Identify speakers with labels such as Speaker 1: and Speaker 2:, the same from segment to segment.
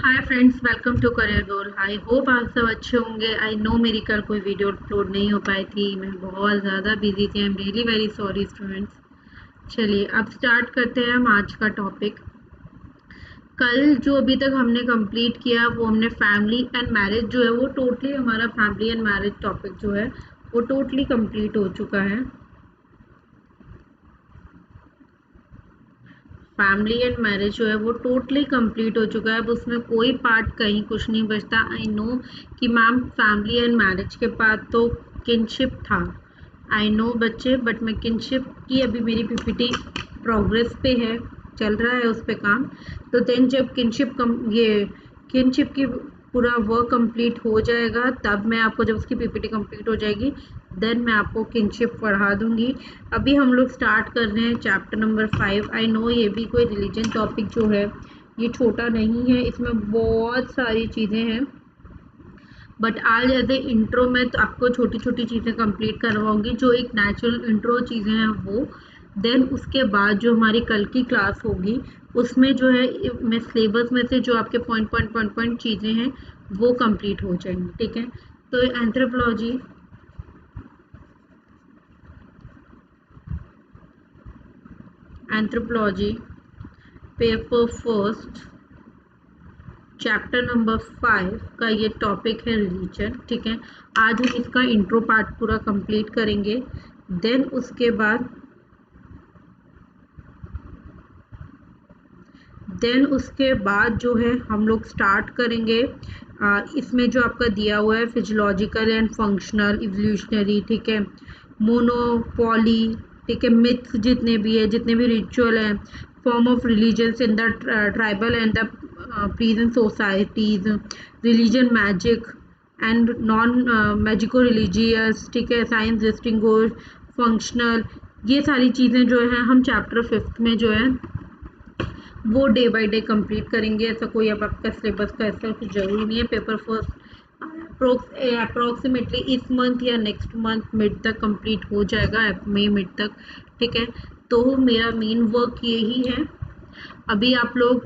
Speaker 1: Hi friends, welcome to career goal. आई होप आप सब अच्छे होंगे। आई नो मेरी कल कोई वीडियो अपलोड नहीं हो पाई थी, मैं बहुत ज़्यादा बिजी थी। I am really very sorry students. चलिए अब स्टार्ट करते हैं हम आज का टॉपिक। कल जो अभी तक हमने कंप्लीट किया वो हमने फैमिली एंड मैरिज जो है वो टोटली हमारा फैमिली एंड मैरिज टॉपिक जो है वो टोटली कंप्लीट हो चुका है। फैमिली एंड मैरिज जो है वो टोटली कंप्लीट हो चुका है। अब उसमें कोई पार्ट कहीं कुछ नहीं बचता। आई नो कि मैम फैमिली एंड मैरिज के बाद तो किनशिप था। आई नो बच्चे, बट मैं किनशिप की अभी मेरी पीपीटी प्रोग्रेस पे है, चल रहा है उस पे काम। तो देन जब किनशिप की पूरा वर्क कंप्लीट हो जाएगा तब मैं आपको, जब उसकी पीपीटी कंप्लीट हो जाएगी देन मैं आपको किनशिप पढ़ा दूंगी। अभी हम लोग स्टार्ट कर रहे हैं चैप्टर नंबर 5। आई नो ये भी कोई रिलीजन टॉपिक जो है ये छोटा नहीं है, इसमें बहुत सारी चीज़ें हैं, बट आज एज ए इंट्रो में तो आपको छोटी छोटी चीज़ें कंप्लीट करवाऊंगी जो एक नेचुरल इंट्रो चीज़ें हैं वो। देन उसके बाद जो हमारी कल की क्लास होगी उसमें जो है मैं सिलेबस में से जो आपके पॉइंट चीज़ें हैं वो कंप्लीट हो जाएंगी। ठीक है, तो anthropology paper first chapter number 5 का ये टॉपिक है रिलीजन। ठीक है, आज हम इसका इंट्रो पार्ट पूरा कंप्लीट करेंगे। देन उसके बाद जो है हम लोग स्टार्ट करेंगे। इसमें जो आपका दिया हुआ है फिजियोलॉजिकल एंड फंक्शनल इवोल्यूशनरी, ठीक है, मोनोपॉली, ठीक है, मिथ्स जितने भी है, जितने भी रिचुअल हैं, form of religions in the tribal and the present societies, religion, magic and non magico religious, ठीक है, साइंस डिस्टिंग्विश, फंक्शनल, ये सारी चीज़ें जो है हम चैप्टर 5 में जो है वो डे बाय डे कंप्लीट करेंगे। ऐसा कोई अब आपका सिलेबस का ऐसा कुछ ज़रूरी नहीं है। पेपर फर्स्ट अप्रोक्सीमेटली इस मंथ या नेक्स्ट मंथ मिड तक कंप्लीट हो जाएगा, मई मिड तक। ठीक है, तो मेरा मेन वर्क यही है। अभी आप लोग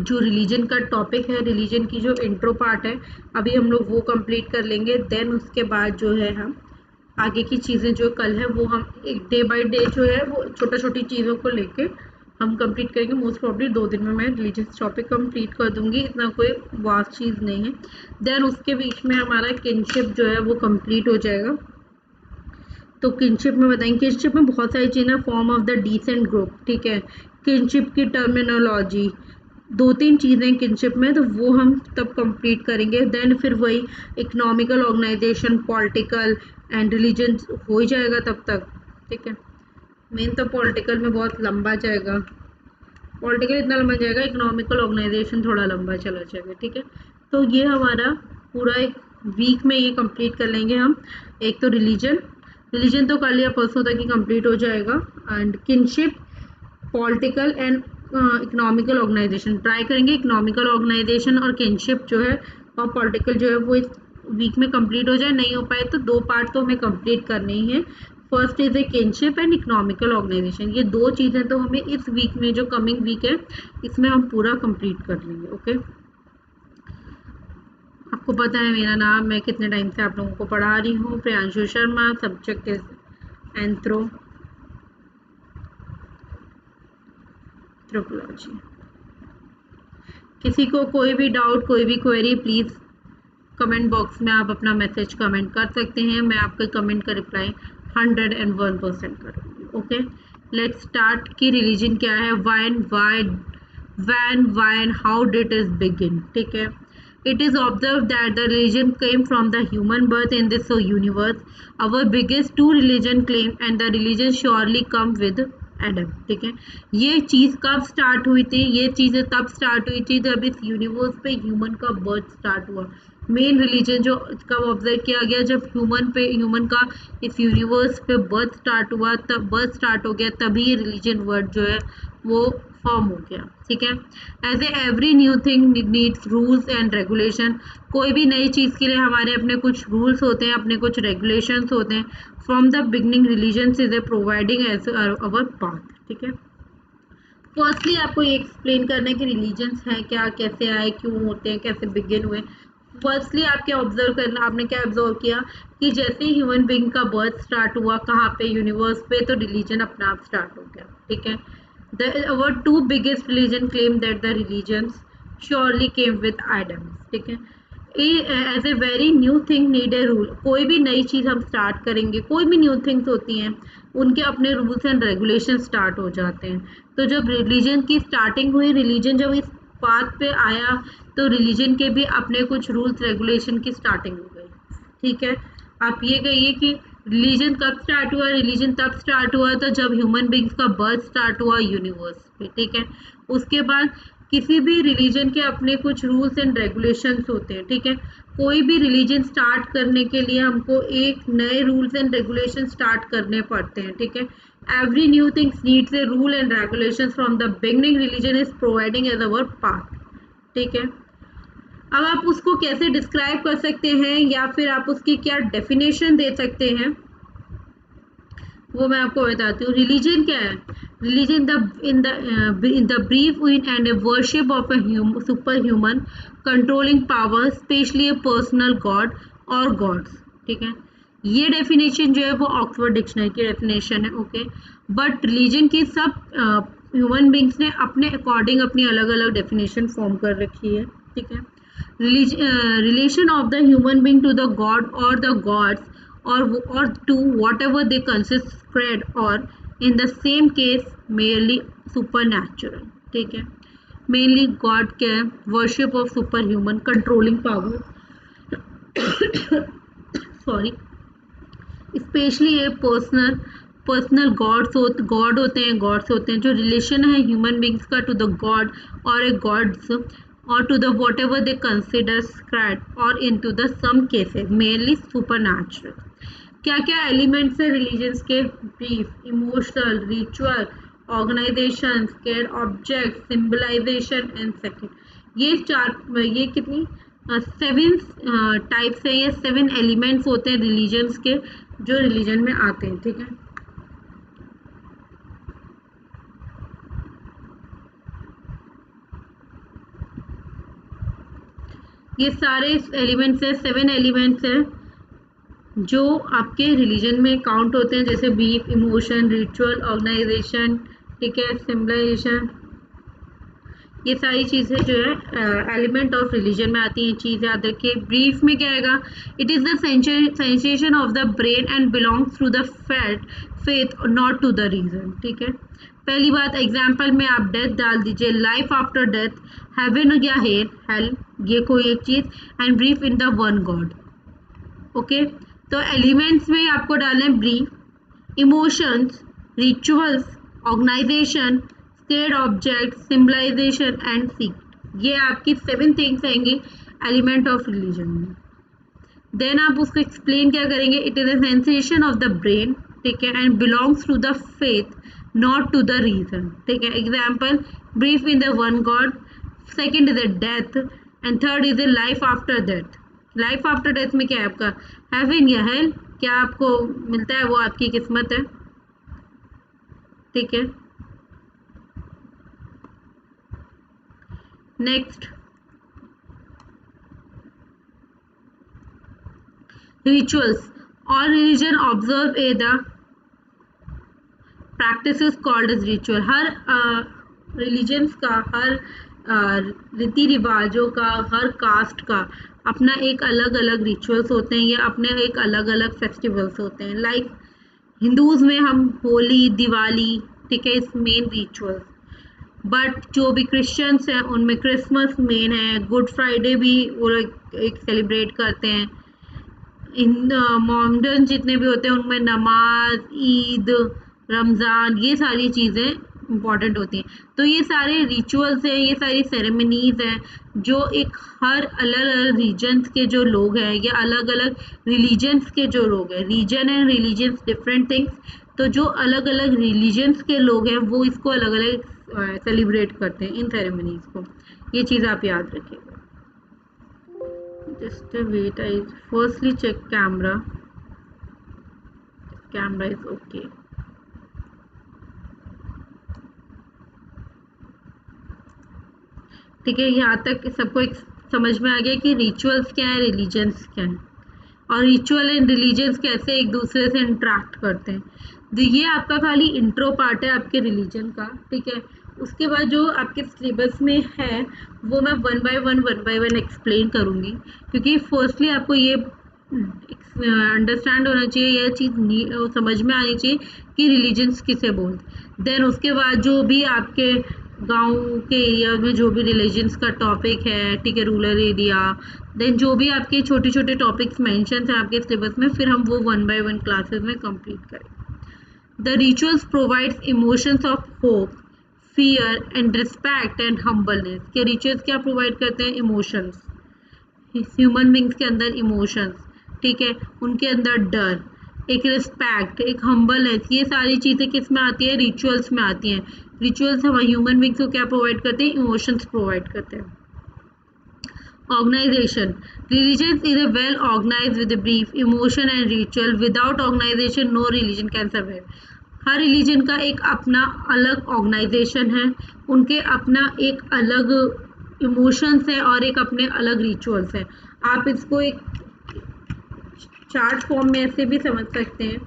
Speaker 1: जो रिलीजन का टॉपिक है, रिलीजन की जो इंट्रो पार्ट है, अभी हम लोग वो कंप्लीट कर लेंगे। देन उसके बाद जो है हम आगे की चीज़ें जो कल है वो हम एक डे बाय डे जो है वो छोटी छोटी चीज़ों को लेके हम कंप्लीट करेंगे। मोस्ट प्रॉब्ली 2 दिन में मैं रिलीजियस टॉपिक कंप्लीट कर दूंगी, इतना कोई वास्ट चीज़ नहीं है। देन उसके बीच में हमारा किनशिप जो है वो कंप्लीट हो जाएगा। तो किनशिप में बताएंगे, किनशिप में बहुत सारी चीज़ें, form of the descent group, ठीक है, किनशिप की टर्मिनोलॉजी, 2-3 चीज़ें किनशिप में, तो वो हम तब कंप्लीट करेंगे। देन फिर वही economical organisation, political and religion हो ही जाएगा तब तक। ठीक है, मेन तो पॉलिटिकल में बहुत लंबा जाएगा, पॉलिटिकल इतना लंबा जाएगा, इकोनॉमिकल ऑर्गेनाइजेशन थोड़ा लंबा चला जाएगा। ठीक है, तो ये हमारा पूरा एक वीक में ये कंप्लीट कर लेंगे हम। एक तो रिलीजन तो कल या परसों तक ही कंप्लीट हो जाएगा, and kinship, political and economical organisation try करेंगे। इकोनॉमिकल ऑर्गेनाइजेशन और किनशिप जो है और पॉलिटिकल जो है वो इस वीक में कंप्लीट हो जाए। नहीं हो पाए तो 2 पार्ट तो हमें कंप्लीट करने ही है। First is a kinship and economical organisation, ये 2 चीज़ें तो हमें इस वीक में, जो कमिंग वीक है, इसमें हम पूरा कंप्लीट कर लेंगे। ओके, आपको पता है मेरा नाम, मैं कितने टाइम से आप लोगों को पढ़ा रही हूँ, Priyanshu Sharma. Subject is anthropology. किसी को कोई भी डाउट, कोई भी क्वेरी, प्लीज़ कमेंट बॉक्स में आप अपना मैसेज कमेंट कर सकते हैं। मैं आपके कमेंट का रिप्लाई 101% करूँगी। ओके, लेट्स स्टार्ट कि रिलीजन क्या है, why and how did it begin. ठीक है, it is observe that the religion came from the human birth in this universe. Our biggest 2 religion claim and the religion surely come with Adam. ठीक है, ये चीज़ कब start हुई थी, ये चीज़ें तब स्टार्ट हुई थी जब इस यूनिवर्स पे ह्यूमन का बर्थ स्टार्ट हुआ। मेन रिलीजन जो कब ऑब्जर्व किया गया, जब ह्यूमन का इस यूनिवर्स पे बर्थ स्टार्ट हुआ, तब बर्थ स्टार्ट हो गया, तभी ये रिलीजन वर्ड जो है वो फॉर्म हो गया। ठीक है, as a every new thing needs rules and regulation. कोई भी नई चीज़ के लिए हमारे अपने कुछ रूल्स होते हैं, अपने कुछ रेगुलेशंस होते हैं। From the beginning religion is a providing as our path. ठीक है, फर्स्टली आपको ये एक्सप्लेन करना है कि रिलीजन्स हैं क्या, कैसे आए, क्यों होते हैं, कैसे बिगिन हुए। फर्स्टली आप क्या ऑब्जर्व करना, आपने क्या ऑब्जर्व किया कि जैसे ह्यूमन बीइंग का बर्थ स्टार्ट हुआ कहाँ पे, यूनिवर्स पे, तो रिलीजन अपना आप स्टार्ट हो गया। ठीक है, the our two biggest religion claim that the religions surely came with Adams. ठीक है, as a very new thing need a rule. कोई भी नई चीज़ हम स्टार्ट करेंगे, कोई भी न्यू थिंग्स होती हैं, उनके अपने रूल्स एंड रेगुलेशन स्टार्ट हो जाते हैं। तो जब रिलीजन की स्टार्टिंग हुई, रिलीजन जब इस बात पे आया, तो रिलीजन के भी अपने कुछ रूल्स रेगुलेशन की स्टार्टिंग हो गई। ठीक है, आप ये कहिए कि रिलीजन कब स्टार्ट हुआ, रिलीजन तब स्टार्ट हुआ तो जब ह्यूमन बींग्स का बर्थ स्टार्ट हुआ यूनिवर्स पे। ठीक है, उसके बाद किसी भी रिलीजन के अपने कुछ रूल्स एंड रेगुलेशंस होते हैं। ठीक है, कोई भी रिलीजन स्टार्ट करने के लिए हमको एक नए रूल्स एंड रेगुलेशन स्टार्ट करने पड़ते हैं। ठीक है, every new things needs a rule and regulations from the beginning, religion is providing as our path. ठीक है, अब आप उसको कैसे डिस्क्राइब कर सकते हैं या फिर आप उसकी क्या डेफिनेशन दे सकते हैं, वो मैं आपको बताती हूँ। रिलीजन क्या है? Religion in the brief and A worship of a super human controlling power, specially A personal God और गॉड्स। ठीक है, ये डेफिनेशन जो है वो ऑक्सफोर्ड डिक्शनरी की डेफिनेशन है। ओके, बट रिलीजन की सब ह्यूमन बींग्स ने अपने अकॉर्डिंग अपनी अलग अलग डेफिनेशन फॉर्म कर रखी है। ठीक है, relation of the human being to the god or the gods, or to whatever they consecrate, or in the same case merely supernatural। ठीक है, mainly god के worship of superhuman controlling power, sorry, specially ये personal god होते हैं जो relation है human beings का to the god और ए गॉड्स, और to the whatever they consider sacred, और in to the some cases mainly supernatural. क्या क्या एलिमेंट्स है रिलीजन्स के? Belief, emotional, ritual, organization, sacred object, symbolization and sect. ये चार, ये कितनी 7 टाइप्स है, ये 7 एलिमेंट्स होते हैं रिलीजन्स के जो रिलीजन में आते हैं। ठीक है, ये सारे एलिमेंट्स है, 7 एलिमेंट्स है जो आपके रिलीजन में काउंट होते हैं, जैसे बीफ, इमोशन, रिचुअल, ऑर्गेनाइजेशन, ठीक है, सिम्बलाइजेशन। ये सारी चीज़ें जो है एलिमेंट ऑफ रिलीजन में आती हैं। चीज़ याद रखिए, ब्रीफ में क्या आएगा? It is the sensation of the brain and belongs to the faith not to the reason. ठीक है, पहली बात एग्जाम्पल में आप डेथ डाल दीजिए, लाइफ आफ्टर डेथ, हेवन या हेल, ये कोई एक चीज़, and belief in the one god. Okay, तो एलिमेंट्स में आपको डालना है belief, emotions, rituals, organization, sacred object, symbolization and sect. ये आपकी 7 थिंग्स आएंगी एलिमेंट ऑफ रिलीजन में। देन आप उसको एक्सप्लेन क्या करेंगे? It is a sensation of the brain, ठीक है, and belongs to the faith not to the reason. ठीक है, example, brief in the one God, second is a death, and third is a life after death. Life after death में क्या है आपका? Haven या hello, क्या आपको मिलता है वो आपकी किस्मत है। ठीक है, next, rituals. All religion observe a the practices called as ritual. हर रिलीजन्स का, हर रीति रिवाजों का, हर कास्ट का अपना एक अलग अलग रिचुअल्स होते हैं या अपने एक अलग अलग फेस्टिवल्स होते हैं। लाइक हिंदूज़ में हम होली, दिवाली, ठीक है, इस मेन रिचुअल्स। बट जो भी क्रिश्चियंस हैं उनमें क्रिसमस मेन है, गुड फ्राइडे भी वो लोग एक सेलिब्रेट करते हैं। इन मॉडर्न जितने भी होते हैं उनमें नमाज, ईद, रमज़ान, ये सारी चीज़ें इम्पॉर्टेंट होती हैं। तो ये सारे रिचुअल्स हैं, ये सारी सेरेमनीज़ हैं जो एक हर अलग अलग रीजन्स के जो लोग हैं या अलग अलग रिलीजन्स के जो लोग हैं, reason and religions different things, तो जो अलग अलग रिलीजन्स के लोग हैं वो इसको अलग अलग सेलिब्रेट करते हैं इन सेरेमनीज़ को। ये चीज़ आप याद रखिएगा। Just wait, I firstly check camera. Camera is okay. ठीक है, यहाँ तक सबको एक समझ में आ गया कि रिचुअल्स क्या है, रिलीजन्स क्या है, और रिचुअल एंड रिलीजन्स कैसे एक दूसरे से इंटरेक्ट करते हैं। तो ये आपका खाली इंट्रो पार्ट है आपके रिलीजन का, ठीक है। उसके बाद जो आपके सिलेबस में है वो मैं वन बाय वन एक्सप्लेन करूँगी, क्योंकि फर्स्टली आपको ये अंडरस्टैंड होना चाहिए, यह चीज़ समझ में आनी चाहिए कि रिलीजन्स किसे बोलते। देन उसके बाद जो भी आपके गाँव के एरिया में जो भी रिलीजन्स का टॉपिक है, ठीक है, रूरल एरिया, देन जो भी आपके छोटे छोटे टॉपिक्स मेंशन हैं आपके सिलेबस में, फिर हम वो वन बाय वन क्लासेस में कंप्लीट करें। The rituals provides emotions of hope, fear and respect and humbleness. के रिचुअल्स क्या प्रोवाइड करते हैं? इमोशंस, ह्यूमन बींग्स के अंदर इमोशंस, ठीक है, उनके अंदर डर, एक रिस्पेक्ट, एक हम्बलनेस, ये सारी चीज़ें किस में आती है? रिचुअल्स में आती हैं। रिचुअल्स हम ह्यूमन बींग्स को क्या प्रोवाइड करते हैं? इमोशंस प्रोवाइड करते हैं। Organization. Religion is a well organized with a brief emotion and ritual. Without organization, no religion can survive. Her religion का एक अपना अलग ऑर्गेनाइजेशन है, उनके अपना एक अलग इमोशंस है और एक अपने अलग रिचुअल्स हैं। आप इसको एक चार्ट फॉर्म में ऐसे भी समझ सकते हैं।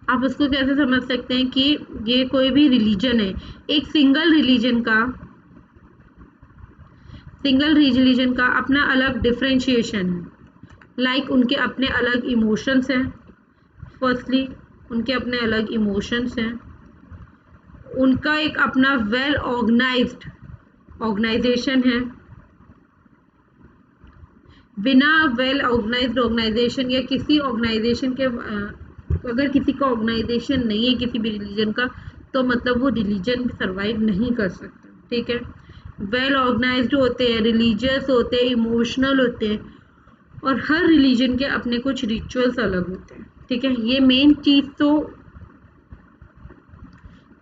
Speaker 1: आप उसको कैसे समझ सकते हैं कि ये कोई भी रिलीजन है, एक सिंगल रिलीजन का अपना अलग डिफरेंशिएशन है। लाइक उनके अपने अलग इमोशंस हैं, फर्स्टली उनके अपने अलग इमोशंस हैं, उनका एक अपना वेल ऑर्गेनाइज्ड ऑर्गेनाइजेशन है। बिना वेल ऑर्गेनाइज्ड ऑर्गेनाइजेशन या किसी ऑर्गेनाइजेशन के अगर किसी का ऑर्गेनाइजेशन नहीं है किसी भी रिलीजन का, तो मतलब वो रिलीजन सर्वाइव नहीं कर सकता, ठीक है। वेल ऑर्गेनाइज्ड होते हैं, रिलीजियस होते हैं, इमोशनल होते हैं, और हर रिलीजन के अपने कुछ रिचुअल्स अलग होते हैं, ठीक है। ये मेन चीज़ तो,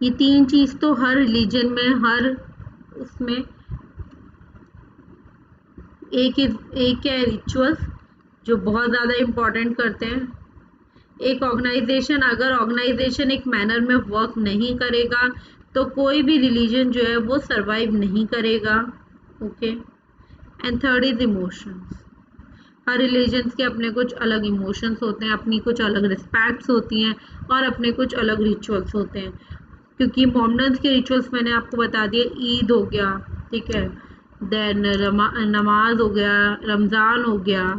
Speaker 1: ये तीन चीज़ तो हर रिलीजन में, हर उसमें एक है रिचुअल्स जो बहुत ज़्यादा इम्पोर्टेंट करते हैं। एक ऑर्गेनाइजेशन, अगर ऑर्गेनाइजेशन एक मैनर में वर्क नहीं करेगा तो कोई भी रिलीजन जो है वो सरवाइव नहीं करेगा, okay. And third is emotions. Her religions के अपने कुछ अलग इमोशंस होते हैं, अपनी कुछ अलग रिस्पेक्ट्स होती हैं और अपने कुछ अलग रिचुअल्स होते हैं। क्योंकि मोमडन्स के रिचुअल्स मैंने आपको बता दिए, ईद हो गया, ठीक है, देन नमाज हो गया, रमज़ान हो गया,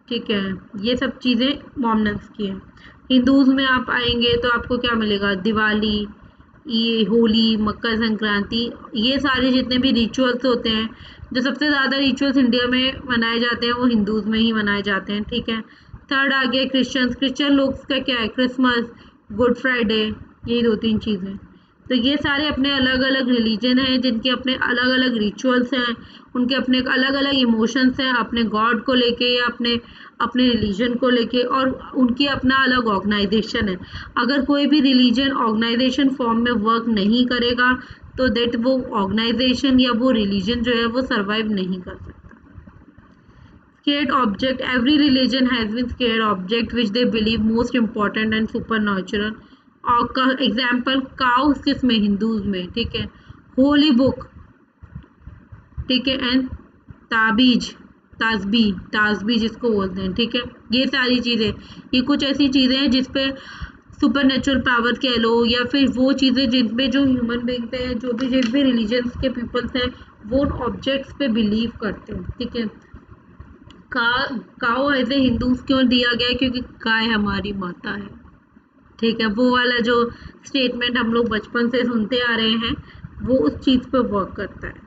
Speaker 1: ठीक है, ये सब चीज़ें मोमडन्स की हैं। हिंदूज़ में आप आएंगे तो आपको क्या मिलेगा? दिवाली, ये होली, मकर संक्रांति, ये सारे जितने भी रिचुअल्स होते हैं, जो सबसे ज़्यादा रिचुअल्स इंडिया में मनाए जाते हैं वो हिंदूज़ में ही मनाए जाते हैं, ठीक है। थर्ड आ गया क्रिश्चियन लोग का क्या है? क्रिसमस, गुड फ्राइडे, यही दो तीन चीज़ें। तो ये सारे अपने अलग अलग रिलीजन हैं जिनके अपने अलग अलग रिचुअल्स हैं, उनके अपने अलग अलग इमोशंस हैं अपने गॉड को लेके या अपने अपने रिलीजन को लेके, और उनकी अपना अलग ऑर्गेनाइजेशन है। अगर कोई भी रिलीजन ऑर्गेनाइजेशन फॉर्म में वर्क नहीं करेगा तो दैट वो ऑर्गेनाइजेशन या वो रिलीजन जो है वो सर्वाइव नहीं कर सकता। Scared object. Every religion has been scared object which they believe most important and supernatural. और एग्जाम्पल काउस किसमें? हिंदूज में, ठीक है। होली बुक, ठीक है, एंड ताबीज, ताजबी जिसको बोलते हैं, ठीक है। ये सारी चीज़ें, ये कुछ ऐसी चीज़ें हैं जिसपे सुपर नेचुरल पावर कह लो, या फिर वो चीज़ें जिनपे जो ह्यूमन बींग्स हैं, जो भी जिस भी रिलीजन्स के पीपल्स हैं, वो ऑब्जेक्ट्स पे बिलीव करते हैं, ठीक है। काओ ऐसे हिंदूज क्यों दिया गया है? क्योंकि गाय हमारी माता है, ठीक है। वो वाला जो स्टेटमेंट हम लोग बचपन से सुनते आ रहे हैं वो उस चीज़ पे वर्क करता है।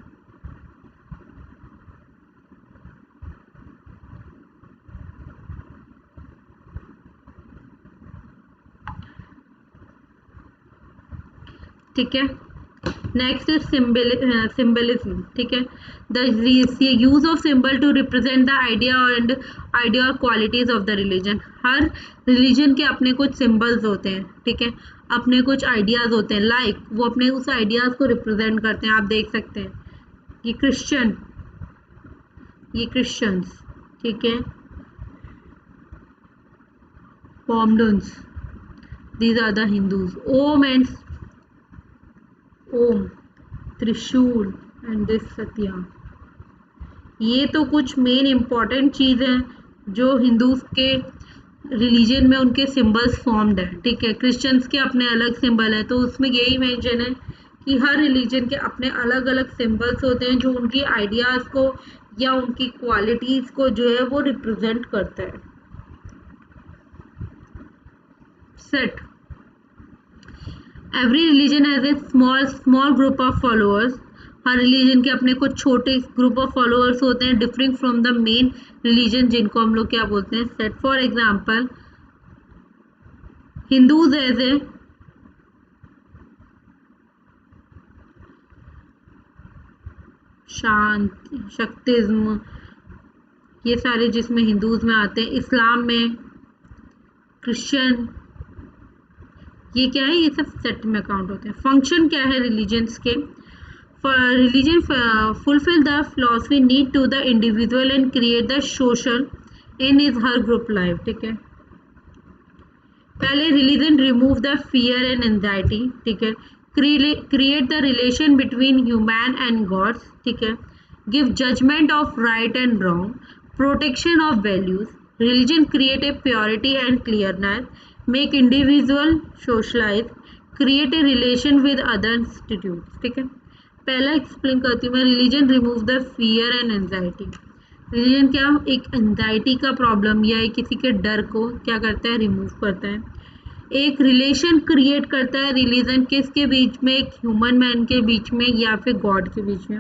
Speaker 1: ठीक है, नेक्स्ट इज सिंबलिज्म, ठीक है। The use of symbol to represent the idea और क्वालिटीज ऑफ द रिलीजन। हर रिलीजन के अपने कुछ सिंबल्स होते हैं, ठीक है, अपने कुछ आइडियाज़ होते हैं, लाइक वो अपने उस आइडियाज़ को रिप्रेजेंट करते हैं। आप देख सकते हैं ये क्रिश्चियन ये क्रिश्चियंस, ठीक है, Mohammedans, these are the Hindus. Om and Om, त्रिशूल एंड दिस सत्या। ये तो कुछ मेन इम्पॉर्टेंट चीज़ हैं जो हिंदूज के रिलीजन में उनके सिंबल्स फॉर्म्ड है, ठीक है। क्रिश्चियंस के अपने अलग सिंबल है, तो उसमें यही मेंशन है कि हर रिलीजन के अपने अलग अलग सिंबल्स होते हैं जो उनकी आइडियाज़ को या उनकी क्वालिटीज़ को जो है वो रिप्रेजेंट करता है। Sect, every religion has a small group of followers. हर रिलीजन के अपने कुछ छोटे ग्रुप ऑफ फॉलोअर्स होते हैं differing from the main religion, जिनको हम लोग क्या बोलते हैं, sect. For example, Hindus as a शांति, शक्तिज्म, ये सारे जिसमें हिंदूज में आते हैं। इस्लाम में, क्रिश्चियन, ये क्या है, ये सब सेट में काउंट होते हैं। फंक्शन क्या है रिलीजन्स के, religion fulfill the philosophy need to the individual and create the social in his her group life, ठीक है। पहले religion remove the fear and anxiety, ठीक है। Create the relation between human and gods, ठीक है। Give judgement of right and wrong, protection of values. Religion create a purity and clearness, make individual socialise, create a relation with other institute, ठीक है। पहला explain करती हूँ मैं, religion remove the fear and anxiety. Religion क्या, एक anxiety का problem या किसी के डर को क्या करता है, रिमूव करता है। एक रिलेशन क्रिएट करता है रिलीजन, किसके बीच में, एक ह्यूमन मैन के बीच में या फिर गॉड के बीच में,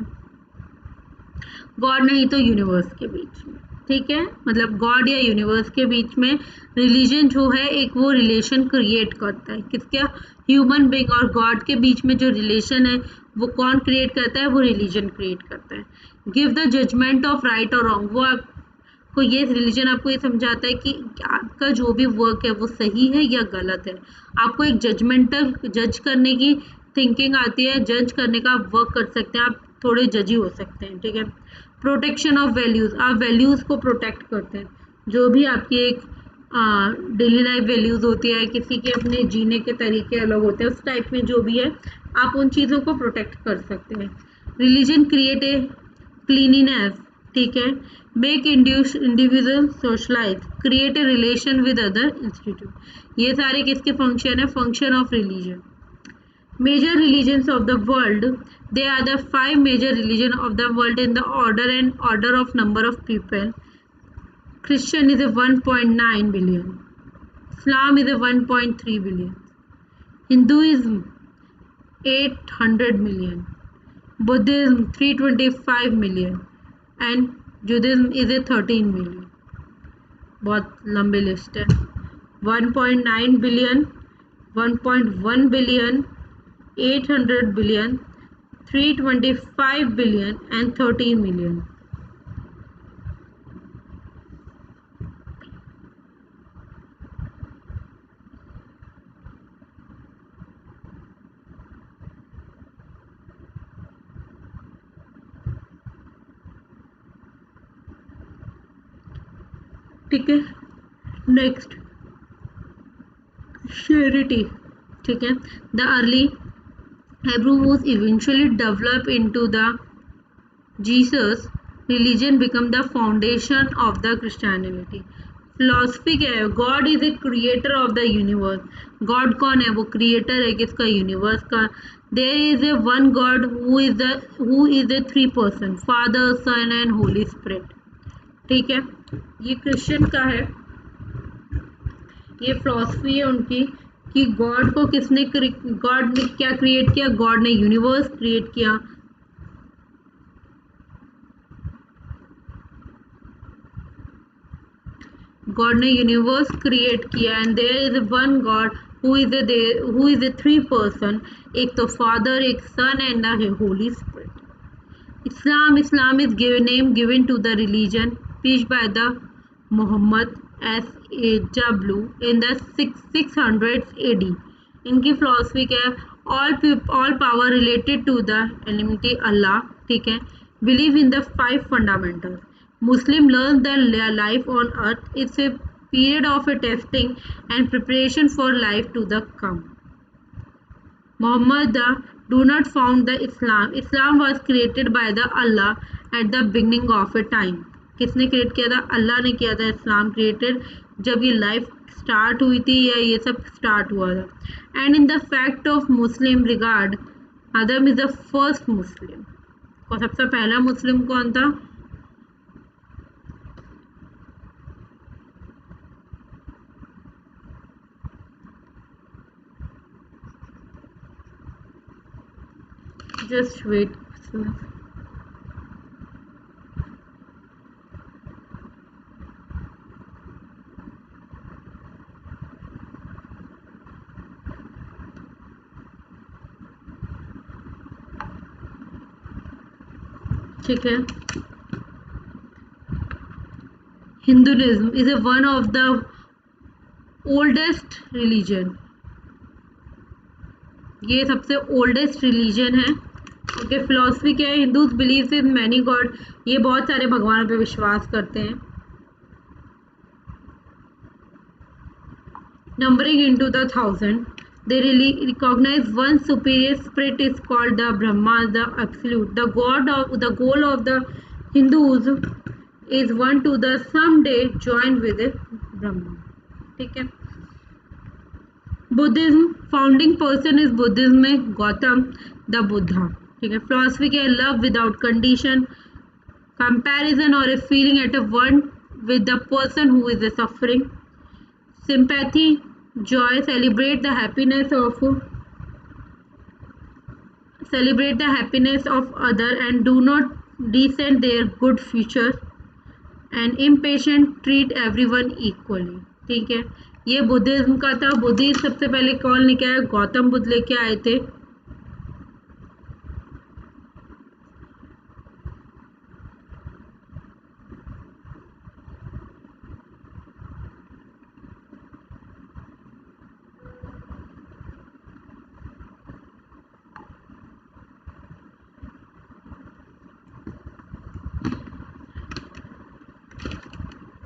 Speaker 1: गॉड नहीं तो यूनिवर्स के बीच में, ठीक है। मतलब गॉड या यूनिवर्स के बीच में रिलीजन जो है एक वो रिलेशन क्रिएट करता है। किसके, ह्यूमन बीइंग और गॉड के बीच में जो रिलेशन है वो कौन क्रिएट करता है, वो रिलीजन क्रिएट करता है। Give the judgement of right और रॉन्ग, वो आपको ये रिलीजन आपको ये समझाता है कि आपका जो भी वर्क है वो सही है या गलत है। आपको एक जजमेंटल जज करने की थिंकिंग आती है, जज करने का आप वर्क कर सकते हैं, आप थोड़े जजी हो सकते हैं, ठीक है। प्रोटेक्शन ऑफ वैल्यूज़, आप वैल्यूज़ को प्रोटेक्ट करते हैं। जो भी आपकी एक डेली लाइफ वैल्यूज़ होती है, किसी के अपने जीने के तरीके अलग होते हैं, उस टाइप में जो भी है आप उन चीज़ों को प्रोटेक्ट कर सकते हैं। रिलीजन क्रिएट ए क्लीनिनेस, ठीक है। Make individual socialise, create a relation with other institute, ये सारे किसके फंक्शन है, function of religion. Major religions of the world, they are the 5 major religion of the world in the order of number of people. Christian is a 1.9 billion, Islam is a 1.3 billion, Hinduism 800 million, Buddhism 325 million and Judaism is a 13 million। बहुत लंबी list है। 1.9 billion, 1.1 billion, 800 billion, 325 billion and 13 million. ठीक है, next surety, ठीक है। The early Hebrew was eventually developed into the Jesus religion become the foundation of the Christianity। Philosophy क्या है, God is a creator of the universe. God कौन है, वो creator है किसका, यूनिवर्स का। There is a one God who is a 3 person, father son and holy spirit, ठीक है। ये क्रिश्चियन का है, ये फिलॉसफी है उनकी कि गॉड को किसने, गॉड ने क्या क्रिएट किया, गॉड ने यूनिवर्स क्रिएट किया। गॉड ने यूनिवर्स क्रिएट किया and there is one God who is a 3 person, एक तो फादर, एक son and the holy spirit. Islam is name given to the religion preached by the Muhammad SAW in the 600s AD। इनकी philosophy क्या है, all power related to the almighty Allah, ठीक है। Believe in the 5 fundamentals, Muslim learns their life on earth. It's a period of a testing and preparation for life to the come. Muhammad do not found the Islam. Islam was created by the Allah at the beginning of a time. किसने create किया था? अल्लाह ने किया था इस्लाम created जब ये life start हुई थी या ये सब स्टार्ट हुआ था. And in the fact of Muslim regard Adam is the first Muslim. और सबसे पहला मुस्लिम कौन था? Just wait. ठीक है. Hinduism is a one of the oldest religion. ये सबसे ओल्डेस्ट रिलीजन है. ओके. फिलॉसफी क्या है? Hindus believe in many god. ये बहुत सारे भगवानों पे विश्वास करते हैं. Numbering into the 1000. They really recognize one superior spirit is called the Brahma, the absolute. The goal of the Hindus is one to the someday join with the Brahma. ठीक है. Buddhism founding person is Buddhism में Gautam the Buddha. ठीक है. Philosophy क्या है? Love without condition, comparison और a feeling at a one with the person who is a suffering, sympathy, joy, celebrate the happiness of other and do not resent their good future, and impatient, treat everyone equally. ठीक है. ये Buddhism का था. Buddhism सबसे पहले कौन लेके आया? गौतम बुद्ध लेके आए थे.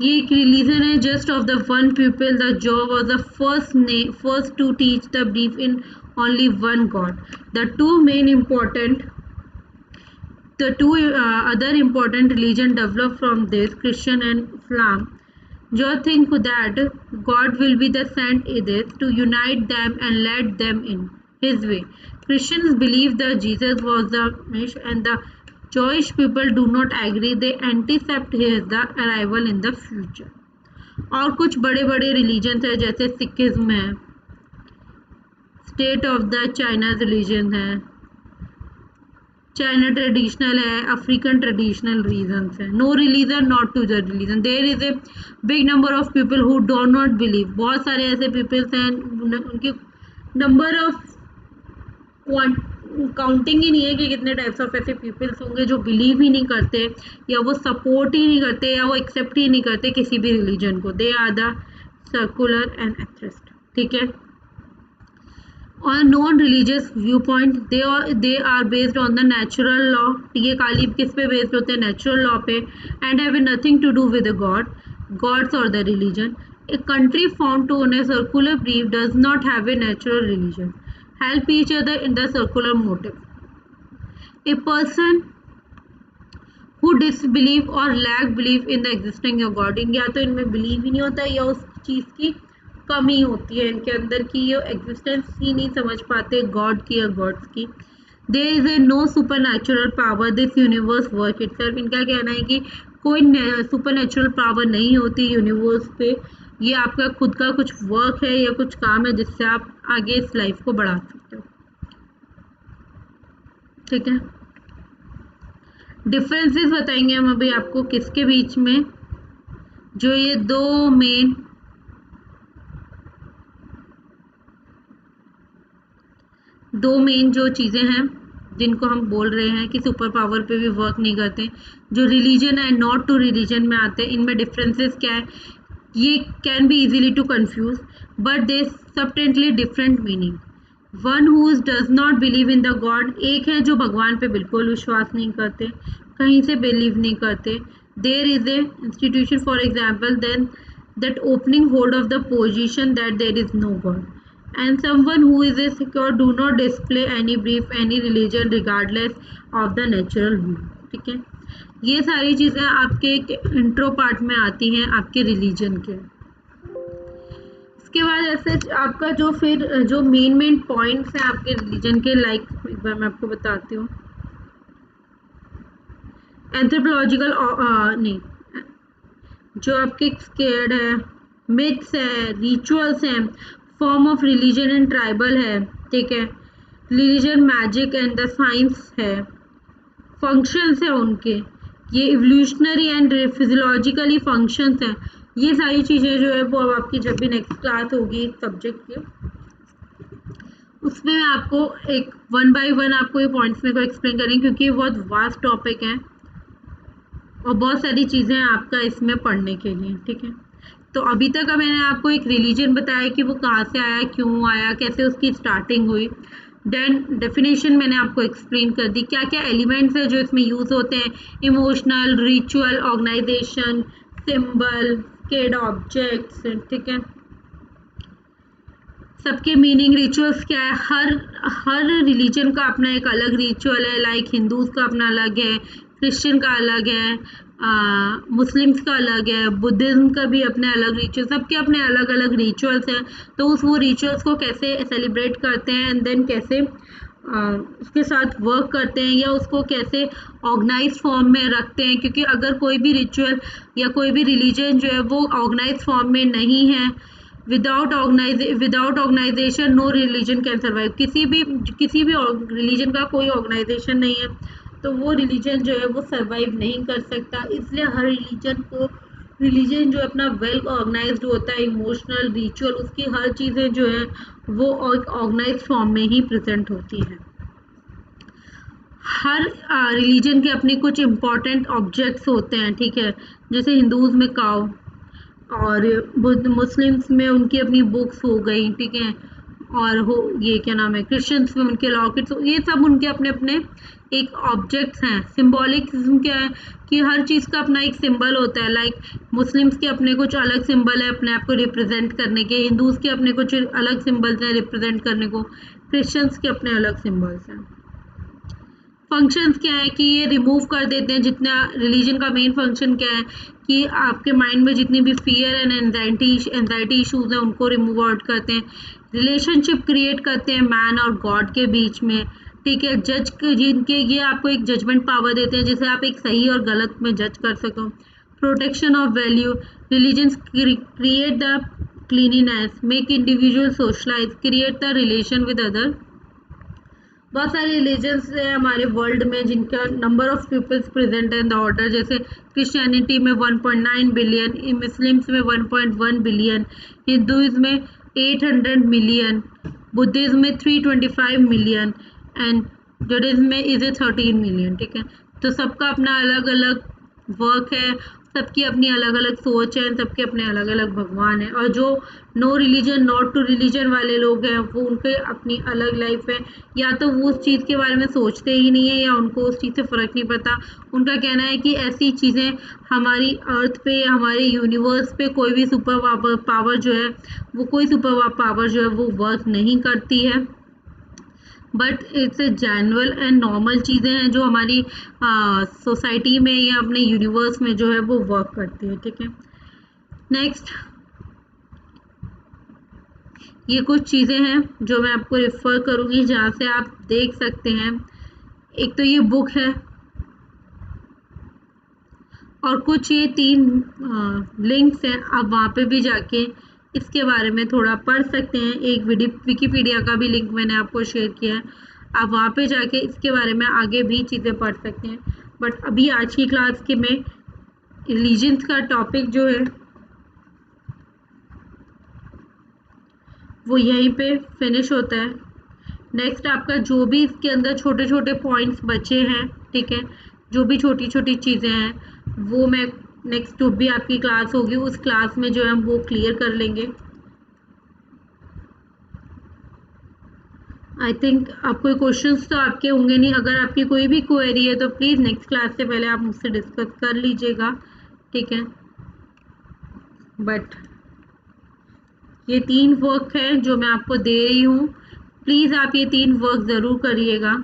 Speaker 1: ये एक रिलीजन है just of the one people. The job was the first to teach the belief in only one God. The two other important religion developed from this, Christian and Islam. Joe think that God will be the sent edith to unite them and let them in his way. Christians believe that Jesus was the Messiah and the Jewish people do not agree. They anticipate his the arrival in the future. और कुछ बड़े बड़े religion है जैसे Sikhism है, state of the China religion है, China traditional है, African traditional religions है. No religion not to the religion. There is a big number of people who do not believe. बहुत सारे ऐसे पीपल्स हैं उनके नंबर ऑफ काउंटिंग ही नहीं है कि कितने टाइप्स ऑफ ऐसे पीपल्स होंगे जो बिलीव ही नहीं करते या वो सपोर्ट ही नहीं करते या वो एक्सेप्ट ही नहीं करते किसी भी रिलीजन को. They are the secular and atheist. ठीक है. On non-religious viewpoint, they are based on the natural law. ये काली किस पे बेस्ड होते हैं? नेचुरल लॉ पे. and have nothing to do with the gods or the religion. A country found to own a circular belief does not have a natural religion. Help each other in the circular motive. A person who disbelieve or lack belief in the existing of God. या तो इनमें believe ही नहीं होता या उस चीज़ की कमी होती है इनके अंदर की ये एग्जिस्टेंस ही नहीं समझ पाते गॉड की या गॉड्स की. There is a no supernatural power this universe work itself. इनका कहना है कि कोई सुपर नेचुरल पावर नहीं होती यूनिवर्स पे. ये आपका खुद का कुछ वर्क है या कुछ काम है जिससे आप आगे इस लाइफ को बढ़ा सकते हो. ठीक है. डिफरेंसेस बताएंगे हम अभी आपको किसके बीच में. जो ये दो मेन जो चीज़ें हैं जिनको हम बोल रहे हैं कि सुपर पावर पे भी वर्क नहीं करते, जो रिलीजन है नॉट टू रिलीजन में आते हैं. इनमें डिफरेंसेस क्या है? ये can be easily to confuse but they substantially different meaning. One who does not believe in the god. एक है जो भगवान पे बिल्कुल विश्वास नहीं करते, कहीं से बिलीव नहीं करते. there is a institution, for example, then that opening hold of the position that there is no God, and someone who is a secure do not display any brief any religion regardless of the natural view. ठीक है, ये सारी चीज़ें आपके एक intro part में आती हैं आपके रिलीजन के। इसके बाद ऐसे आपका जो फिर जो मेन पॉइंट्स हैं आपके रिलीजन के, लाइक एक बार मैं आपको बताती हूँ। एंथ्रोपोलॉजिकल नहीं, जो आपके स्केर्ड है, मिथ्स है, रिचुअल्स हैं, form of religion and tribal है, ठीक है, religion, magic and the science है, फंक्शंस है उनके, ये इवोल्यूशनरी एंड फिजियोलॉजिकली फंक्शंस हैं। ये सारी चीज़ें जो है वो अब आपकी जब भी नेक्स्ट क्लास होगी सब्जेक्ट की, उसमें मैं आपको एक 1 बाय 1 आपको ये पॉइंट्स में को एक्सप्लेन करेंगे, क्योंकि ये बहुत वास्ट टॉपिक है और बहुत सारी चीज़ें हैं आपका इसमें पढ़ने के लिए। ठीक है, तो अभी तक मैंने आपको एक रिलीजन बताया कि वो कहाँ से आया, क्यों आया, कैसे उसकी स्टार्टिंग हुई। देन डेफिनेशन मैंने आपको एक्सप्लेन कर दी, क्या क्या एलिमेंट्स है जो इसमें यूज़ होते हैं, emotional, ritual, organisation, symbol, sacred objects, ठीक है, सबके मीनिंग, रिचुअल्स क्या है, हर रिलीजन का अपना एक अलग रिचुअल है, लाइक हिंदूज़ का अपना अलग है, क्रिश्चियन का अलग है, मुस्लिम्स का अलग है, बुद्धिज़्म का भी अपने अलग रिचुअल, सबके अपने अलग अलग रिचुअल्स हैं। तो वो रिचुअल्स को कैसे सेलिब्रेट करते हैं एंड देन कैसे उसके साथ वर्क करते हैं या उसको कैसे ऑर्गेनाइज फॉर्म में रखते हैं, क्योंकि अगर कोई भी रिचुअल या कोई भी रिलीजन जो है वो ऑर्गेनाइज फॉर्म में नहीं है, without organisation no religion can survive. किसी भी रिलीजन का कोई ऑर्गेनाइजेशन नहीं है तो वो रिलीजन जो है वो सर्वाइव नहीं कर सकता। इसलिए हर रिलीजन जो अपना वेल ऑर्गेनाइज्ड होता है, इमोशनल, रिचुअल, उसकी हर चीज़ें जो है वो ऑर्गेनाइज फॉर्म में ही प्रेजेंट होती हैं। हर रिलीजन के अपने कुछ इम्पॉर्टेंट ऑब्जेक्ट्स होते हैं, ठीक है, जैसे हिंदूज़ में काउ, और मुस्लिम्स में उनकी अपनी बुक्स हो गई, ठीक है, और हो ये क्या नाम है, क्रिश्चियंस में उनके लॉकेट्स, ये सब उनके अपने अपने एक ऑब्जेक्ट्स हैं। सिम्बॉलिज्म क्या है कि हर चीज़ का अपना एक सिंबल होता है, लाइक मुस्लिम्स के अपने कुछ अलग सिंबल है अपने आप को रिप्रेजेंट करने के, हिंदूज़ के अपने कुछ अलग सिंबल्स हैं रिप्रेजेंट करने को, क्रिश्चियंस के अपने अलग सिंबल्स हैं। फंक्शंस क्या है कि ये रिमूव कर देते हैं, जितना रिलीजन का मेन फंक्शन क्या है कि आपके माइंड में जितनी भी फियर एंड एंजाइटी इशूज़ हैं उनको रिमूव आउट करते हैं। रिलेशनशिप क्रिएट करते हैं मैन और गॉड के बीच में, ठीक है, जज जिनके ये आपको एक जजमेंट पावर देते हैं जिसे आप एक सही और गलत में जज कर सको। Protection of value, religions create the cleanliness, make individual socialise, create the relation with other. बहुत सारे रिलीजन्स हैं हमारे वर्ल्ड में जिनका नंबर ऑफ पीपल्स प्रेजेंट है इन द ऑर्डर, जैसे क्रिश्चियनिटी में 1.9 बिलियन, मुस्लिम्स में 1.1 बिलियन, हिंदुज़ में 800 मिलियन, बुद्धिज़्म में 325 मिलियन एंड जूडाइज्म में इज 13 मिलियन। ठीक है, तो सबका अपना अलग अलग वर्क है, सबकी अपनी अलग अलग सोच है, सबके अपने अलग अलग भगवान है, और जो no religion not to religion वाले लोग हैं वो उनके अपनी अलग लाइफ है, या तो वो उस चीज़ के बारे में सोचते ही नहीं है या उनको उस चीज़ से फ़र्क नहीं पड़ता। उनका कहना है कि ऐसी चीज़ें हमारी अर्थ पे या हमारे यूनिवर्स पे कोई भी सुपर पावर जो है वो कोई सुपर पावर जो है वो वर्क नहीं करती है, but it's a general and normal चीज़ें हैं जो हमारी सोसाइटी में या अपने यूनिवर्स में जो है वो वर्क करती है। ठीक है, नेक्स्ट ये कुछ चीज़ें हैं जो मैं आपको रेफ़र करूँगी जहाँ से आप देख सकते हैं। एक तो ये बुक है और कुछ ये 3 लिंक्स हैं, आप वहाँ पे भी जाके इसके बारे में थोड़ा पढ़ सकते हैं। एक विकिपीडिया का भी लिंक मैंने आपको शेयर किया है, आप वहाँ पे जाके इसके बारे में आगे भी चीज़ें पढ़ सकते हैं। बट अभी आज की क्लास के में रिलीजन्स का टॉपिक जो है वो यहीं पे फिनिश होता है। नेक्स्ट आपका जो भी इसके अंदर छोटे छोटे पॉइंट्स बचे हैं, ठीक है, जो भी छोटी छोटी चीज़ें हैं वो मैं नेक्स्ट जो भी आपकी क्लास होगी उस क्लास में जो है हम वो क्लियर कर लेंगे। आई थिंक आप कोई क्वेश्चंस तो आपके होंगे नहीं, अगर आपकी कोई भी क्वेरी है तो प्लीज़ नेक्स्ट क्लास से पहले आप मुझसे डिस्कस कर लीजिएगा, ठीक है। बट ये 3 वर्क है जो मैं आपको दे रही हूँ, प्लीज़ आप ये 3 वर्क ज़रूर करिएगा।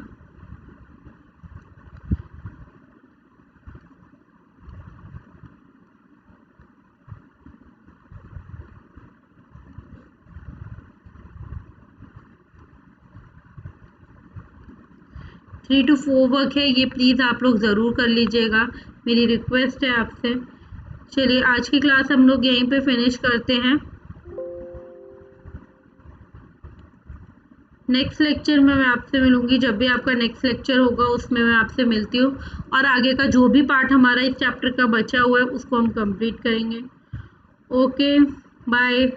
Speaker 1: थ्री टू फोर वर्क है, ये प्लीज़ आप लोग ज़रूर कर लीजिएगा, मेरी रिक्वेस्ट है आपसे। चलिए आज की क्लास हम लोग यहीं पे फिनिश करते हैं। नेक्स्ट लेक्चर में मैं आपसे मिलूंगी, जब भी आपका नेक्स्ट लेक्चर होगा उसमें मैं आपसे मिलती हूँ, और आगे का जो भी पार्ट हमारा इस चैप्टर का बचा हुआ है उसको हम कंप्लीट करेंगे। Okay, bye.